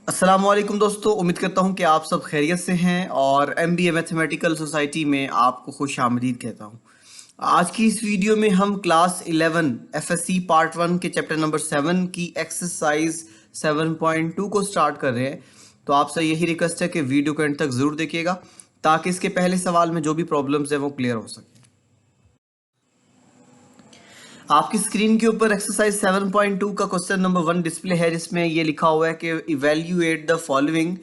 अस्सलाम वालेकुम दोस्तों, उम्मीद करता हूँ कि आप सब खैरियत से हैं और MBA मैथमेटिकल सोसाइटी में आपको खुश आमदीद कहता हूँ। आज की इस वीडियो में हम क्लास 11 FSC पार्ट 1 के चैप्टर नंबर 7 की एक्सरसाइज 7.2 को स्टार्ट कर रहे हैं। तो आपसे यही रिक्वेस्ट है कि वीडियो को एंड तक ज़रूर देखिएगा ताकि इसके पहले सवाल में जो भी प्रॉब्लम्स हैं वो क्लियर हो सके। आपकी स्क्रीन के ऊपर एक्सरसाइज 7.2 का क्वेश्चन नंबर 1 डिस्प्ले है, जिसमें ये लिखा हुआ है कि इवेल्युएट द फॉलोइंग।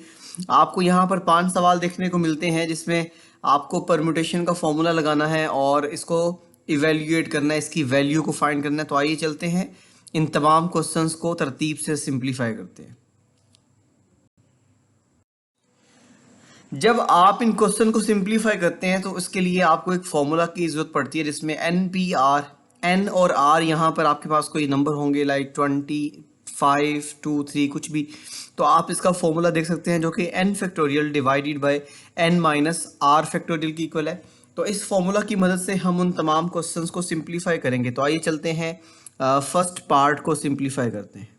आपको यहाँ पर 5 सवाल देखने को मिलते हैं जिसमें आपको परम्यूटेशन का फॉर्मूला लगाना है और इसको इवेल्युएट करना है, इसकी वैल्यू को फाइंड करना है। तो आइए चलते हैं इन तमाम क्वेश्चंस को तरतीब से सिंप्लीफाई करते हैं। जब आप इन क्वेश्चन को सिंप्लीफाई करते हैं तो उसके लिए आपको एक फॉर्मूला की जरूरत पड़ती है जिसमें NPR, N और R यहाँ पर आपके पास कोई नंबर होंगे लाइक 25, 2, 3 कुछ भी। तो आप इसका फॉर्मूला देख सकते हैं जो कि N factorial divided by N minus R factorial की इक्वल है। तो इस फॉर्मूला की मदद से हम उन तमाम क्वेश्चंस को सिंप्लीफाई करेंगे। तो आइए चलते हैं फर्स्ट पार्ट को सिंप्लीफाई करते हैं।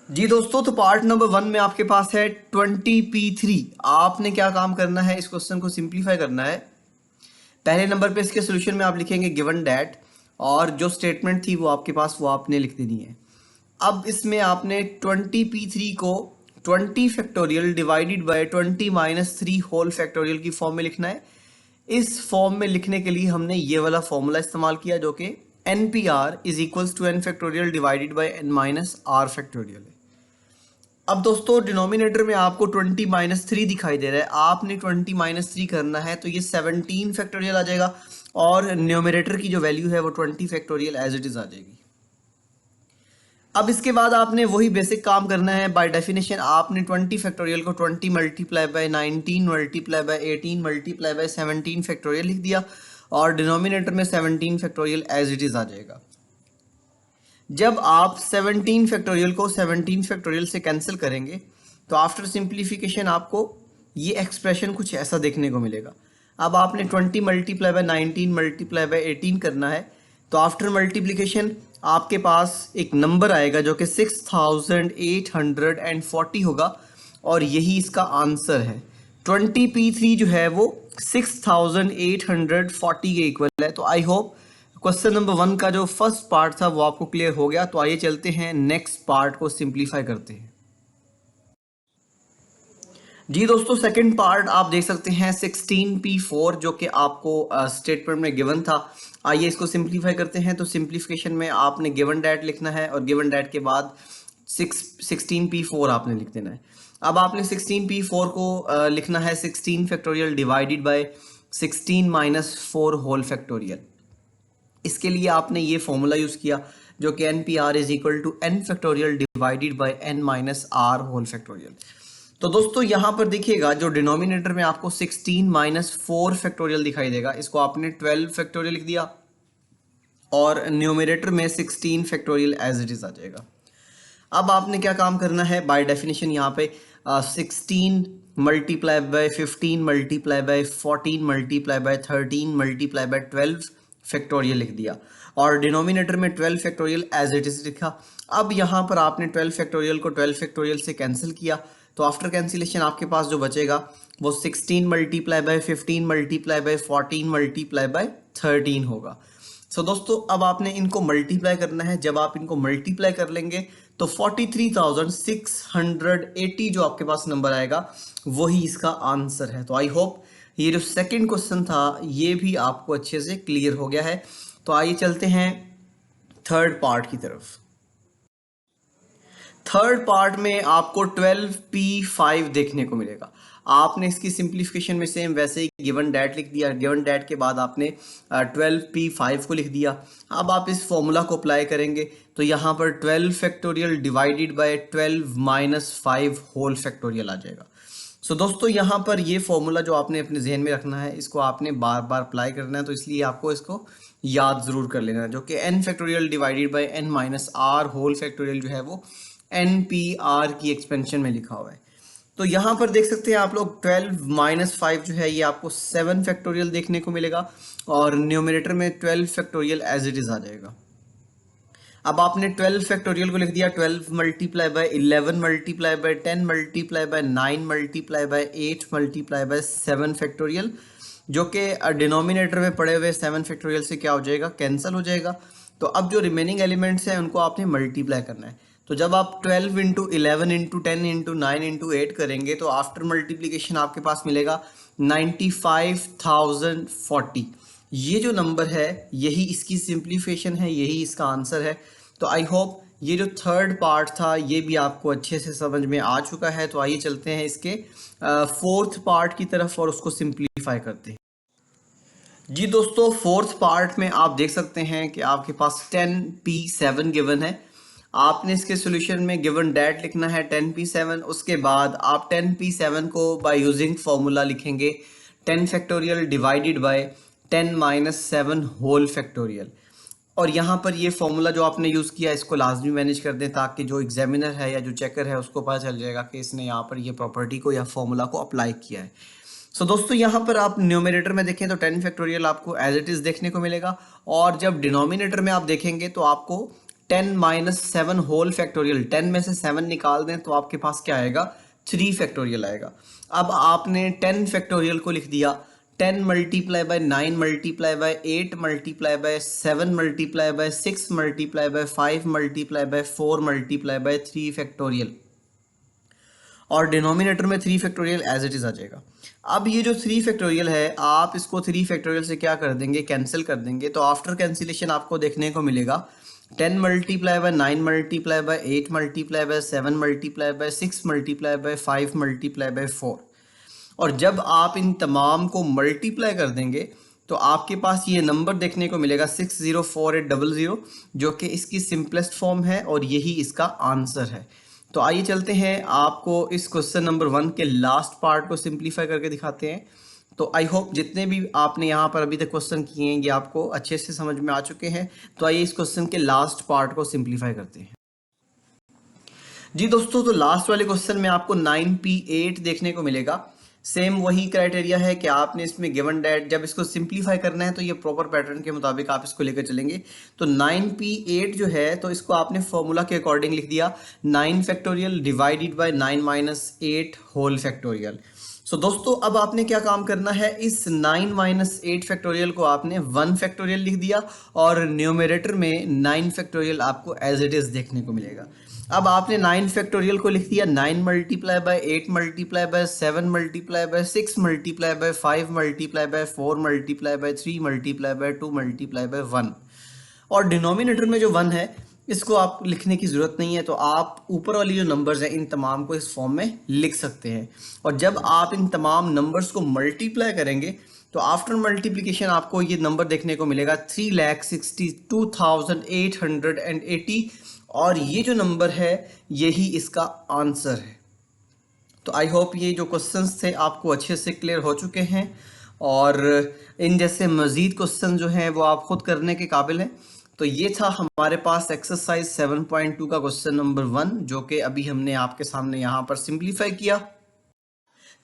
जी दोस्तों, तो पार्ट नंबर 1 में आपके पास है 20p3। आपने क्या काम करना है, इस क्वेश्चन को सिंप्लीफाई करना है। पहले नंबर पे इसके सोल्यूशन में आप लिखेंगे गिवन डैट, और जो स्टेटमेंट थी वो आपके पास वो आपने लिख देनी है। अब इसमें आपने 20p3 को 20 factorial divided by 20 minus 3 whole factorial की फॉर्म में लिखना है। इस फॉर्म में लिखने के लिए हमने ये वाला फॉर्मूला इस्तेमाल किया जो कि NPR is equals to N factorial divided by N minus R factorial है। अब दोस्तों डिनोमिनेटर में आपको 20 माइनस 3 दिखाई दे रहा है, आपने 20 माइनस 3 करना है तो ये 17 फैक्टोरियल आ जाएगा और न्यूमरेटर की जो वैल्यू है वो 20 फैक्टोरियल एज इट इज आ जाएगी। अब इसके बाद आपने वही बेसिक काम करना है। बाय डेफिनेशन आपने 20 फैक्टोरियल को 20 multiply by 19 multiply by 18 multiply by 17 factorial लिख दिया और डिनोमिनेटर में 17 फैक्टोरियल एज इट इज आ जाएगा। जब आप 17 फैक्टोरियल को 17 फैक्टोरियल से कैंसिल करेंगे तो आफ्टर सिंप्लीफिकेशन आपको ये एक्सप्रेशन कुछ ऐसा देखने को मिलेगा। अब आपने 20 मल्टीप्लाई बाय 19 मल्टीप्लाई बाय 18 करना है, तो आफ्टर मल्टीप्लिकेशन आपके पास एक नंबर आएगा जो कि 6840 होगा और यही इसका आंसर है। 20p3 जो है वो 6840 के इक्वल है। तो आई होप क्वेश्चन नंबर 1 का जो फर्स्ट पार्ट था वो आपको क्लियर हो गया। तो आइए चलते हैं नेक्स्ट पार्ट को सिंप्लीफाई करते हैं। जी दोस्तों, सेकंड पार्ट आप देख सकते हैं 16p4 जो कि आपको स्टेटमेंट में गिवन था। आइए इसको सिंप्लीफाई करते हैं। तो सिंप्लीफिकेशन में आपने गिवन डैट लिखना है और गिवन डैट के बाद 16p4 आपने लिख देना है। अब आपने 16p4 को लिखना है 16 factorial divided by 16 minus 4 whole factorial. इसके लिए आपने ये फॉर्मूला यूज किया जो कि NPR is equal to N factorial divided by N minus R whole factorial. तो दोस्तों यहाँ पर देखिएगा जो डिनोमिनेटर में आपको 16 माइनस 4 फैक्टोरियल दिखाई देगा, इसको आपने 12 फैक्टोरियल लिख दिया और न्यूमरेटर में 16 फैक्टोरियल एज इट इज आ जाएगा। अब आपने क्या काम करना है, बाय डेफिनेशन यहाँ पे 16 multiply by 15 multiply by 14 multiply by 13 multiply by 12 factorial लिख दिया और डिनोमिनेटर में 12 फैक्टोरियल एज इट इज लिखा। अब यहाँ पर आपने 12 फैक्टोरियल को 12 फैक्टोरियल से कैंसिल किया, तो आफ्टर कैंसिलेशन आपके पास जो बचेगा वो 16 multiply by 15 multiply by 14 multiply by 13 होगा। सो दोस्तों अब आपने इनको मल्टीप्लाई करना है। जब आप इनको मल्टीप्लाई कर लेंगे तो 43,680 जो आपके पास नंबर आएगा वही इसका आंसर है। तो आई होप ये जो सेकंड क्वेश्चन था ये भी आपको अच्छे से क्लियर हो गया है। तो आइए चलते हैं थर्ड पार्ट की तरफ। थर्ड पार्ट में आपको 12p5 देखने को मिलेगा। आपने इसकी सिंप्लीफिकेशन में सेम वैसे ही गिवन डैट लिख दिया, गिवन डैट के बाद आपने 12p5 को लिख दिया। अब आप इस फॉर्मूला को अप्लाई करेंगे तो यहाँ पर 12 factorial divided by 12 minus 5 whole factorial आ जाएगा। सो दोस्तों यहाँ पर ये फॉर्मूला जो आपने अपने जहन में रखना है, इसको आपने बार बार अप्लाई करना है, तो इसलिए आपको इसको याद जरूर कर लेना है जो कि n factorial divided by n minus r whole factorial जो है वो NPR की एक्सपेंशन में लिखा हुआ है। तो यहाँ पर देख सकते हैं आप लोग 12 माइनस 5 जो है ये आपको 7 फैक्टोरियल देखने को मिलेगा और न्यूमरेटर में 12 फैक्टोरियल एज इट इज आ जाएगा। अब आपने 12 फैक्टोरियल को लिख दिया 12 multiply by 11 multiply by 10 multiply by 9 multiply by 8 multiply by 7 factorial, जो कि डिनोमिनेटर में पड़े हुए 7 फैक्टोरियल से क्या हो जाएगा, कैंसिल हो जाएगा। तो अब जो रिमेनिंग एलिमेंट्स हैं उनको आपने मल्टीप्लाई करना है। तो जब आप 12 इंटू 11 इंटू 10 इंटू 9 इंटू 8 करेंगे तो आफ्टर मल्टीप्लीकेशन आपके पास मिलेगा 95,040। ये जो नंबर है यही इसकी सिंप्लीफिकेशन है, यही इसका आंसर है। तो आई होप ये जो थर्ड पार्ट था ये भी आपको अच्छे से समझ में आ चुका है। तो आइए चलते हैं इसके फोर्थ पार्ट की तरफ और उसको सिंप्लीफाई करते हैं। जी दोस्तों, फोर्थ पार्ट में आप देख सकते हैं कि आपके पास 10p7 गिवन है। आपने इसके सॉल्यूशन में गिवन डैट लिखना है 10p7। उसके बाद आप 10p7 को बाय यूजिंग फॉर्मूला लिखेंगे 10 factorial divided by 10 minus 7 whole factorial. और यहाँ पर ये फॉर्मूला जो आपने यूज़ किया इसको लाजमी मैनेज कर दें, ताकि जो एग्जामिनर है या जो चेकर है उसको पता चल जाएगा कि इसने यहाँ पर ये प्रॉपर्टी को या फॉर्मूला को अप्लाई किया है। सो दोस्तों, यहाँ पर आप न्यूमरेटर में देखें तो 10 फैक्टोरियल आपको एज इट इज़ देखने को मिलेगा, और जब डिनोमिनेटर में आप देखेंगे तो आपको 10 माइनस 7 होल फैक्टोरियल, 10 में से 7 निकाल दें तो आपके पास क्या आएगा, 3 फैक्टोरियल आएगा। अब आपने 10 फैक्टोरियल को लिख दिया 10 multiply by 9 multiply by 8 multiply by 7 multiply by 6 multiply by 5 multiply by 4 multiply by 3 factorial, और डिनोमिनेटर में 3 फैक्टोरियल एज इट इज आ जाएगा। अब ये जो 3 फैक्टोरियल है आप इसको 3 फैक्टोरियल से क्या कर देंगे, कैंसिल कर देंगे। तो आफ्टर कैंसिलेशन आपको देखने को मिलेगा 10 multiply by 9 multiply by 8 multiply by 7 multiply by 6 multiply by 5 multiply by 4। और जब आप इन तमाम को मल्टीप्लाई कर देंगे तो आपके पास ये नंबर देखने को मिलेगा 604800, जो कि इसकी सिंपलेस्ट फॉर्म है और यही इसका आंसर है। तो आइए चलते हैं, आपको इस क्वेश्चन नंबर 1 के लास्ट पार्ट को सिंप्लीफाई करके दिखाते हैं। तो आई होप जितने भी आपने यहाँ पर अभी तक क्वेश्चन किए हैं ये आपको अच्छे से समझ में आ चुके हैं। तो आइए इस क्वेश्चन के लास्ट पार्ट को सिंप्लीफाई करते हैं। जी दोस्तों, तो लास्ट वाले क्वेश्चन में आपको 9p8 देखने को मिलेगा। सेम वही क्राइटेरिया है कि आपने इसमें गिवन डैट, जब इसको सिंप्लीफाई करना है तो ये प्रॉपर पैटर्न के मुताबिक आप इसको लेकर चलेंगे। तो 9p8 जो है तो इसको आपने फॉर्मूला के अकॉर्डिंग लिख दिया 9 factorial divided by 9 minus 8 whole factorial. So दोस्तों, अब आपने क्या काम करना है, इस 9 माइनस 8 फैक्टोरियल को आपने 1 फैक्टोरियल लिख दिया और न्यूमरेटर में 9 फैक्टोरियल आपको एज इट इज देखने को मिलेगा। अब आपने 9 फैक्टोरियल को लिख दिया 9 multiply by 8 multiply by 7 multiply by 6 multiply by 5 multiply by 4 multiply by 3 multiply by 2 multiply by 1। और डिनोमिनेटर में जो 1 है इसको आप लिखने की ज़रूरत नहीं है, तो आप ऊपर वाली जो नंबर्स हैं इन तमाम को इस फॉर्म में लिख सकते हैं। और जब आप इन तमाम नंबर्स को मल्टीप्लाई करेंगे तो आफ्टर मल्टीप्लिकेशन आपको ये नंबर देखने को मिलेगा 3,62,880, और ये जो नंबर है यही इसका आंसर है। तो आई होप ये जो क्वेश्चंस थे आपको अच्छे से क्लियर हो चुके हैं, और इन जैसे मज़ीद क्वेश्चन जो हैं वो आप खुद करने के काबिल हैं। तो ये था हमारे पास एक्सरसाइज 7.2 का क्वेश्चन नंबर 1, जो कि अभी हमने आपके सामने यहाँ पर सिंप्लीफाई किया।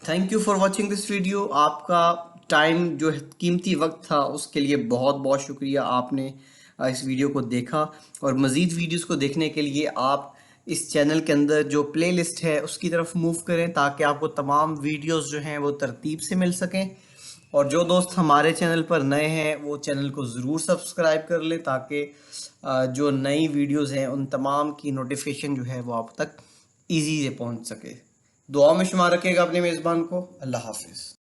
Thank you for watching this video. आपका टाइम जो कीमती वक्त था उसके लिए बहुत बहुत शुक्रिया, आपने इस वीडियो को देखा। और मज़ीद वीडियोस को देखने के लिए आप इस चैनल के अंदर जो प्लेलिस्ट है उसकी तरफ मूव करें, ताकि आपको तमाम वीडियोस जो हैं वो तरतीब से मिल सकें। और जो दोस्त हमारे चैनल पर नए हैं वो चैनल को ज़रूर सब्सक्राइब कर लें, ताकि जो नई वीडियोस हैं उन तमाम की नोटिफिकेशन जो है वो आप तक ईजी से पहुंच सके। दुआ में शुमार रखिएगा अपने मेज़बान को। अल्लाह हाफिज़।